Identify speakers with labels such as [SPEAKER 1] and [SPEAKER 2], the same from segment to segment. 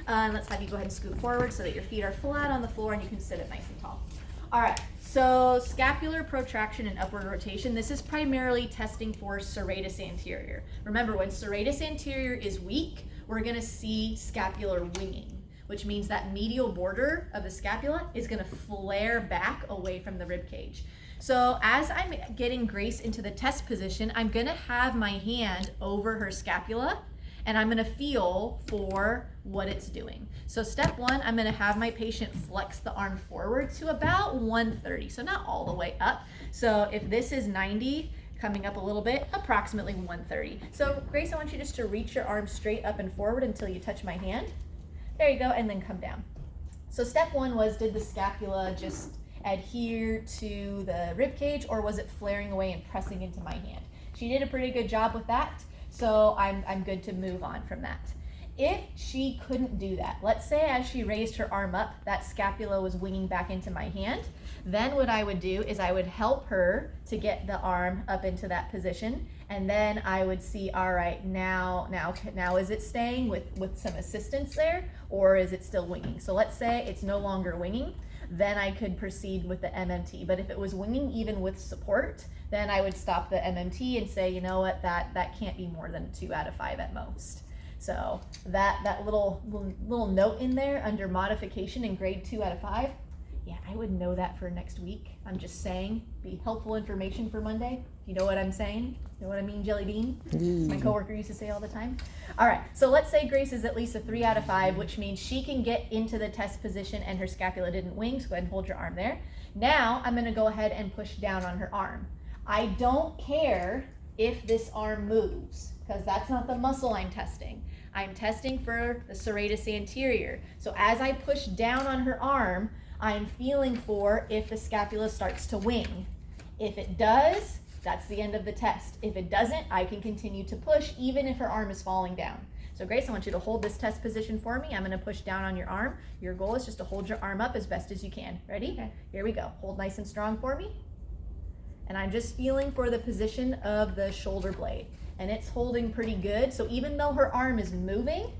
[SPEAKER 1] Let's have you go ahead and scoot forward so that your feet are flat on the floor and you can sit up nice and tall. All right, so scapular protraction and upward rotation. This is primarily testing for serratus anterior. Remember, when serratus anterior is weak, we're gonna see scapular winging, which means that medial border of the scapula is gonna flare back away from the rib cage. So as I'm getting Grace into the test position, I'm gonna have my hand over her scapula and I'm gonna feel for what it's doing. So step one, I'm gonna have my patient flex the arm forward to about 130, so not all the way up. So if this is 90, coming up a little bit, approximately 130. So Grace, I want you just to reach your arm straight up and forward until you touch my hand. There you go, and then come down. So step one was, did the scapula just adhere to the rib cage, or was it flaring away and pressing into my hand? She did a pretty good job with that, so I'm good to move on from that. If she couldn't do that, let's say as she raised her arm up, that scapula was winging back into my hand, then what I would do is I would help her to get the arm up into that position, and then I would see, all right, now is it staying with some assistance there, or is it still winging? So let's say it's no longer winging, then I could proceed with the MMT. But if it was winging even with support, then I would stop the MMT and say, you know what, that can't be more than 2 out of 5 at most. So that little note in there under modification in grade 2 out of 5, yeah, I would know that for next week. I'm just saying, be helpful information for Monday. You know what I'm saying? You know what I mean, Jelly Bean? My coworker used to say all the time. All right, so let's say Grace is at least a 3 out of 5, which means she can get into the test position and her scapula didn't wing, so go ahead and hold your arm there. Now I'm gonna go ahead and push down on her arm. I don't care if this arm moves, because that's not the muscle I'm testing. I'm testing for the serratus anterior. So as I push down on her arm, I'm feeling for if the scapula starts to wing. If it does, that's the end of the test. If it doesn't, I can continue to push even if her arm is falling down. So Grace, I want you to hold this test position for me. I'm gonna push down on your arm. Your goal is just to hold your arm up as best as you can. Ready? Okay. Here we go. Hold nice and strong for me. And I'm just feeling for the position of the shoulder blade. And it's holding pretty good. So even though her arm is moving,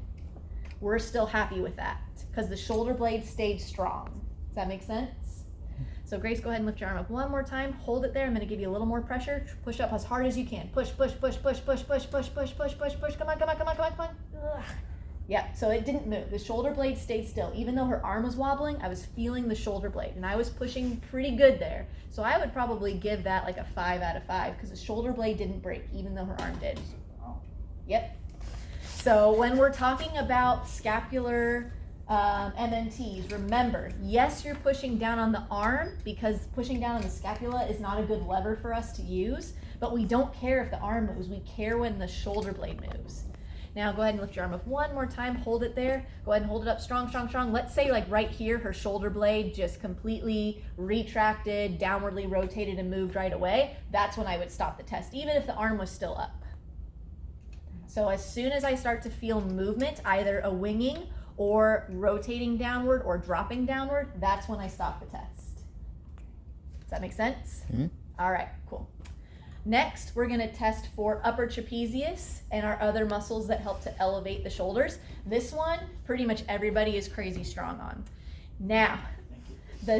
[SPEAKER 1] we're still happy with that because the shoulder blade stayed strong. Does that make sense? So Grace, go ahead and lift your arm up one more time. Hold it there. I'm gonna give you a little more pressure. Push up as hard as you can. Push, push, push, push, push, push, push, push, push, push, push. Come on, come on, come on, come on, come on. Ugh. Yep, so it didn't move. The shoulder blade stayed still. Even though her arm was wobbling, I was feeling the shoulder blade and I was pushing pretty good there. So I would probably give that like a 5 out of 5 because the shoulder blade didn't break even though her arm did. Yep. So when we're talking about scapular MMTs, remember, yes, you're pushing down on the arm because pushing down on the scapula is not a good lever for us to use, but we don't care if the arm moves. We care when the shoulder blade moves. Now go ahead and lift your arm up one more time, hold it there. Go ahead and hold it up strong, strong, strong. Let's say like right here, her shoulder blade just completely retracted, downwardly rotated and moved right away. That's when I would stop the test, even if the arm was still up. So as soon as I start to feel movement, either a winging or rotating downward or dropping downward, that's when I stop the test. Does that make sense? Mm-hmm. All right, cool. Next, we're gonna test for upper trapezius and our other muscles that help to elevate the shoulders. This one, pretty much everybody is crazy strong on. Now, for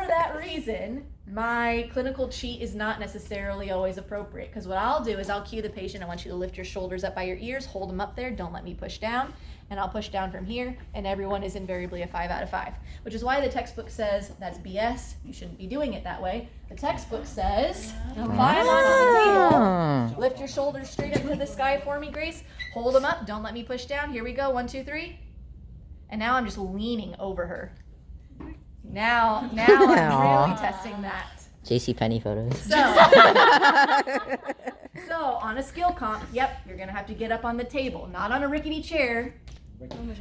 [SPEAKER 1] that reason, my clinical cheat is not necessarily always appropriate because what I'll do is I'll cue the patient. I want you to lift your shoulders up by your ears, hold them up there, don't let me push down, and I'll push down from here, and everyone is invariably a 5 out of 5, which is why the textbook says that's BS. You shouldn't be doing it that way. The textbook says, climb onto the table, lift your shoulders straight up to the sky for me, Grace, hold them up, don't let me push down. Here we go, 1, 2, 3. And now I'm just leaning over her. Now I'm really testing that.
[SPEAKER 2] JCPenney photos.
[SPEAKER 1] So on a skill comp, yep, you're gonna have to get up on the table, not on a rickety chair.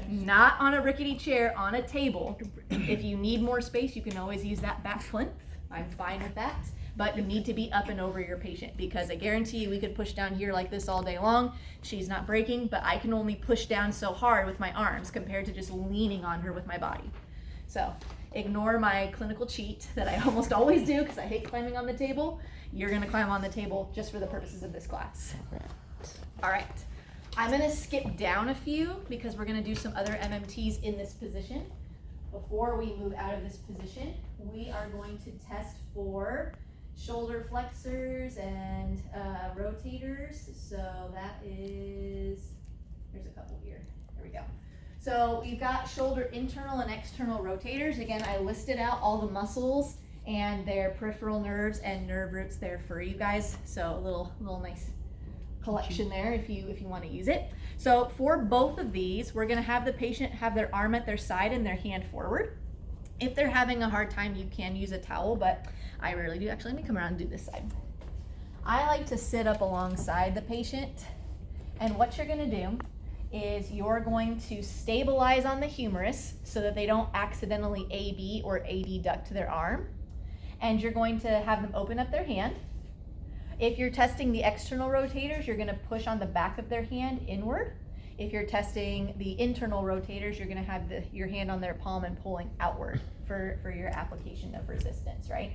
[SPEAKER 1] Not on a rickety chair, on a table. If you need more space, you can always use that back plinth. I'm fine with that. But you need to be up and over your patient because I guarantee you we could push down here like this all day long. She's not breaking, but I can only push down so hard with my arms compared to just leaning on her with my body. So ignore my clinical cheat that I almost always do because I hate climbing on the table. You're gonna climb on the table just for the purposes of this class. All right. I'm going to skip down a few because we're going to do some other MMTs in this position. Before we move out of this position, we are going to test for shoulder flexors and rotators. So that is, there's a couple here. There we go. So we've got shoulder internal and external rotators. Again, I listed out all the muscles and their peripheral nerves and nerve roots there for you guys. So a little nice collection there if you want to use it. So for both of these, we're going to have the patient have their arm at their side and their hand forward. If they're having a hard time, you can use a towel, but I rarely do. Actually, let me come around and do this side. I like to sit up alongside the patient, and what you're going to do is you're going to stabilize on the humerus so that they don't accidentally AB or adduct their arm, and you're going to have them open up their hand. If you're testing the external rotators, you're going to push on the back of their hand inward. If you're testing the internal rotators, you're going to have your hand on their palm and pulling outward for your application of resistance, right?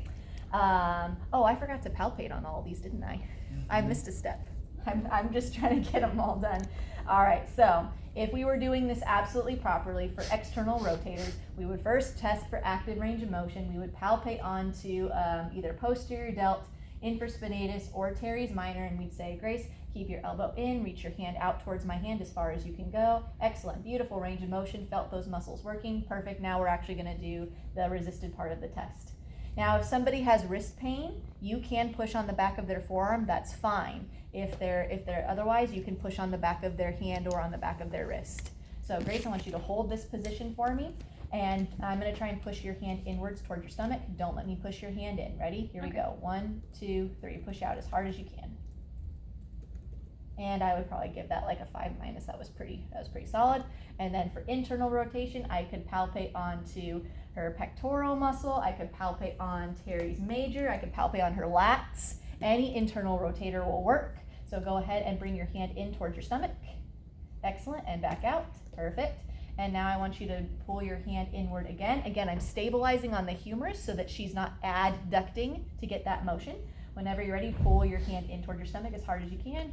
[SPEAKER 1] Oh, I forgot to palpate on all of these, didn't I? I missed a step. I'm just trying to get them all done. All right, so if we were doing this absolutely properly for external rotators, we would first test for active range of motion. We would palpate onto either posterior delt, infraspinatus, or teres minor, and we'd say, Grace, keep your elbow in, reach your hand out towards my hand as far as you can go. Excellent, beautiful range of motion, felt those muscles working. Perfect, now we're actually gonna do the resisted part of the test. Now, if somebody has wrist pain, you can push on the back of their forearm, that's fine. If they're otherwise, you can push on the back of their hand or on the back of their wrist. So Grace, I want you to hold this position for me, and I'm gonna try and push your hand inwards towards your stomach. Don't let me push your hand in. Ready? Here we go. 1, 2, 3. Push out as hard as you can. And I would probably give that like a 5-. That was pretty solid. And then for internal rotation, I could palpate onto her pectoral muscle. I could palpate on teres major. I could palpate on her lats. Any internal rotator will work. So go ahead and bring your hand in towards your stomach. Excellent, and back out. Perfect. And now I want you to pull your hand inward again. Again, I'm stabilizing on the humerus so that she's not adducting to get that motion. Whenever you're ready, pull your hand in toward your stomach as hard as you can.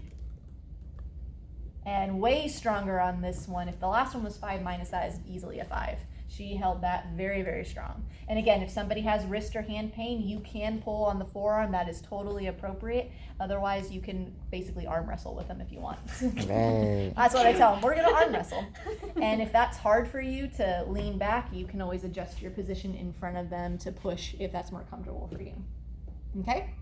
[SPEAKER 1] And way stronger on this one. If the last one was 5-, that is easily a 5. She held that very, very strong. And again, if somebody has wrist or hand pain, you can pull on the forearm. That is totally appropriate. Otherwise, you can basically arm wrestle with them if you want.
[SPEAKER 2] Right.
[SPEAKER 1] That's what I tell them. We're going to arm wrestle. And if that's hard for you to lean back, you can always adjust your position in front of them to push if that's more comfortable for you. Okay?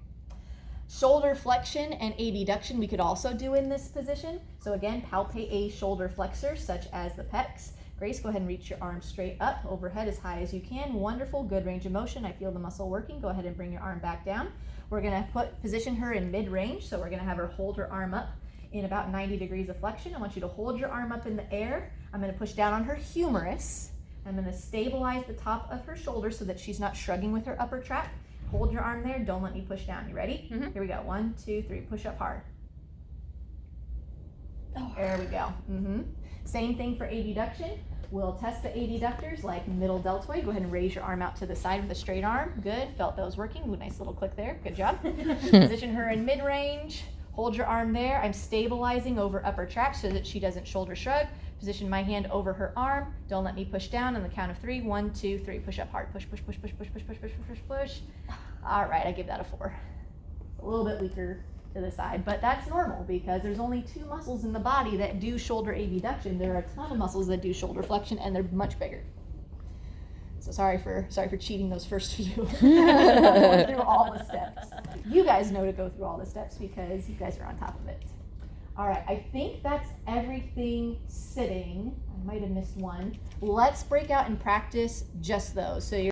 [SPEAKER 1] Shoulder flexion and abduction we could also do in this position. So again, palpate a shoulder flexor such as the pecs. Grace, go ahead and reach your arm straight up overhead as high as you can. Wonderful, good range of motion. I feel the muscle working. Go ahead and bring your arm back down. We're gonna position her in mid-range. So we're gonna have her hold her arm up in about 90 degrees of flexion. I want you to hold your arm up in the air. I'm gonna push down on her humerus. I'm gonna stabilize the top of her shoulder so that she's not shrugging with her upper trap. Hold your arm there, don't let me push down. You ready? Mm-hmm. Here we go. 1, 2, 3, push up hard. Oh. There we go. Mm-hmm. Same thing for adduction. We'll test the adductors like middle deltoid. Go ahead and raise your arm out to the side with a straight arm. Good, felt those working. Ooh, nice little click there, good job. Position her in mid-range. Hold your arm there. I'm stabilizing over upper trap so that she doesn't shoulder shrug. Position my hand over her arm. Don't let me push down on the count of 3. 1, 2, 3. Push up hard. Push, push, push, push, push, push, push, push, push, push. All right, I give that a 4. A little bit weaker to the side, but that's normal because there's only 2 muscles in the body that do shoulder abduction. There are a ton of muscles that do shoulder flexion, and they're much bigger. So sorry for cheating those first few. Going through all the steps. You guys know to go through all the steps because you guys are on top of it. All right, I think that's everything sitting. I might have missed one. Let's break out and practice just those. So you're